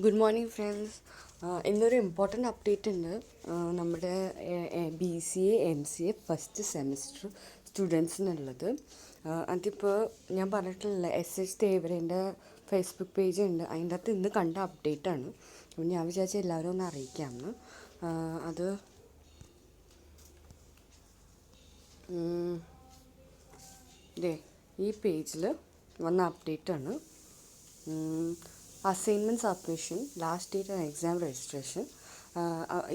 Good morning friends. ഇന്നൊരു important update ഉണ്ട്. നമ്മുടെ BCA MCA ഫസ്റ്റ് സെമിസ്റ്റർ സ്റ്റുഡൻസിനുള്ളത്. അതിപ്പോൾ ഞാൻ പറഞ്ഞിട്ടുള്ള SH തേവരേൻ്റെ ഫേസ്ബുക്ക് പേജ് ഉണ്ട്, അതിൻ്റെ അകത്ത് ഇന്ന് കണ്ട അപ്ഡേറ്റാണ്. അപ്പോൾ ഞാൻ വിചാരിച്ച എല്ലാവരും ഒന്ന് അറിയിക്കാമെന്ന്. അത് ഈ പേജിൽ വന്ന അപ്ഡേറ്റാണ്. Assignment submission, last date and exam registration.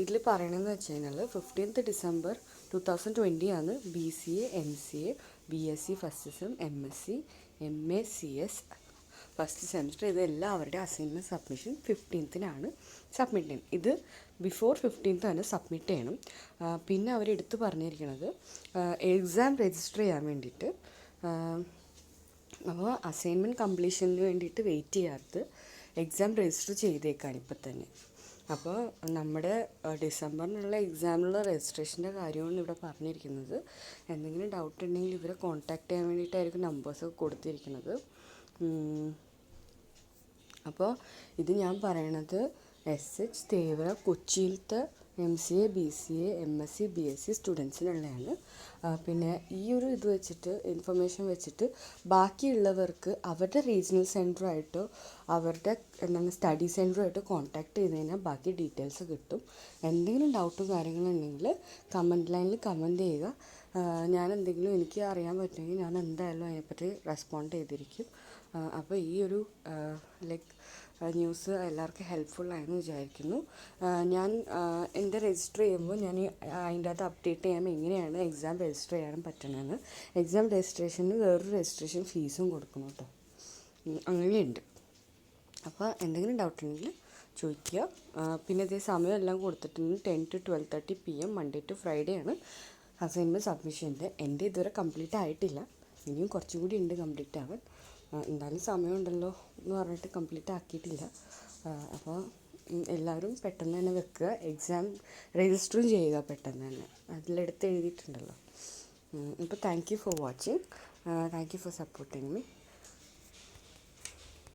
ഇതിൽ പറയണമെന്ന് വെച്ച് കഴിഞ്ഞാൽ 15th December 2020 ആണ് BCA MCA BSc first sem MSc MA CS first semester ഇതെല്ലാം അവരുടെ അസൈൻമെൻറ്റ് സബ്മിഷൻ 15th സബ്മിറ്റ് ചെയ്യണം. ഇത് ബിഫോർ 15th തന്നെ സബ്മിറ്റ് ചെയ്യണം. പിന്നെ അവരെടുത്ത് പറഞ്ഞിരിക്കുന്നത് എക്സാം രജിസ്റ്റർ ചെയ്യാൻ വേണ്ടിയിട്ട്. അപ്പോൾ അസൈൻമെൻറ്റ് കംപ്ലീഷന് വേണ്ടിയിട്ട് വെയിറ്റ് ചെയ്യാത്ത എക്സാം രജിസ്റ്റർ ചെയ്തേക്കാൻ ഇപ്പം തന്നെ. അപ്പോൾ നമ്മുടെ ഡിസംബറിനുള്ള എക്സാമിനുള്ള രജിസ്ട്രേഷൻ്റെ കാര്യമാണ് ഇവിടെ പറഞ്ഞിരിക്കുന്നത്. എന്തെങ്കിലും ഡൗട്ട് ഉണ്ടെങ്കിൽ ഇവരെ കോൺടാക്റ്റ് ചെയ്യാൻ വേണ്ടിയിട്ടായിരിക്കും നമ്പേഴ്സൊക്കെ കൊടുത്തിരിക്കുന്നത്. അപ്പോൾ ഇത് ഞാൻ പറയണത് SH Thevara കൊച്ചിയിലത്തെ MCA BCA MSc BSc സ്റ്റുഡൻസിനുള്ളതാണ്. പിന്നെ ഈ ഒരു ഇത് വെച്ചിട്ട് ഇൻഫർമേഷൻ വെച്ചിട്ട് ബാക്കിയുള്ളവർക്ക് അവരുടെ റീജിയണൽ സെൻറ്ററായിട്ടോ അവരുടെ സ്റ്റഡി സെൻറ്ററായിട്ടോ കോൺടാക്ട് ചെയ്ത് കഴിഞ്ഞാൽ ബാക്കി ഡീറ്റെയിൽസ് കിട്ടും. എന്തെങ്കിലും ഡൗട്ടും കാര്യങ്ങളുണ്ടെങ്കിൽ കമൻറ്റ് ലൈനിൽ കമൻറ്റ് ചെയ്യുക. ഞാൻ എന്തെങ്കിലും എനിക്ക് അറിയാൻ പറ്റുമെങ്കിൽ ഞാൻ എന്തായാലും അതിനെപ്പറ്റി റെസ്പോണ്ട് ചെയ്തിരിക്കും. അപ്പോൾ ഈ ഒരു ന്യൂസ് എല്ലാവർക്കും ഹെൽപ്ഫുള്ളായെന്ന് വിചാരിക്കുന്നു. ഞാൻ എൻ്റെ രജിസ്റ്റർ ചെയ്യുമ്പോൾ ഞാൻ അതിൻ്റെ അകത്ത് അപ്ഡേറ്റ് ചെയ്യാൻ എങ്ങനെയാണ് എക്സാം രജിസ്റ്റർ ചെയ്യാനും പറ്റണമെന്ന്. എക്സാം രജിസ്ട്രേഷന് വേറൊരു രജിസ്ട്രേഷൻ ഫീസും കൊടുക്കണം കേട്ടോ, അങ്ങനെയുണ്ട്. അപ്പോൾ എന്തെങ്കിലും ഡൗട്ട് ഉണ്ടെങ്കിൽ ചോദിക്കുക. പിന്നെ ഇതേ സമയമെല്ലാം കൊടുത്തിട്ടുണ്ട്. 10 to 12:30 PM Monday to Friday ആണ് അസൈൻമെൻറ്റ് സബ്മിഷൻ്റെ. എൻ്റെ ഇതുവരെ കംപ്ലീറ്റ് ആയിട്ടില്ല, ഇനിയും കുറച്ചും കൂടി ഉണ്ട് കംപ്ലീറ്റ് ആവാൻ. എന്തായാലും സമയമുണ്ടല്ലോ എന്ന് പറഞ്ഞിട്ട് കംപ്ലീറ്റ് ആക്കിയിട്ടില്ല. അപ്പോൾ എല്ലാവരും പെട്ടെന്ന് തന്നെ വെക്കുക. എക്സാം രജിസ്റ്ററും ചെയ്യുക പെട്ടെന്ന് തന്നെ, അതിലെടുത്ത് എഴുതിയിട്ടുണ്ടല്ലോ. അപ്പോൾ thank you for watching, thank you for supporting me.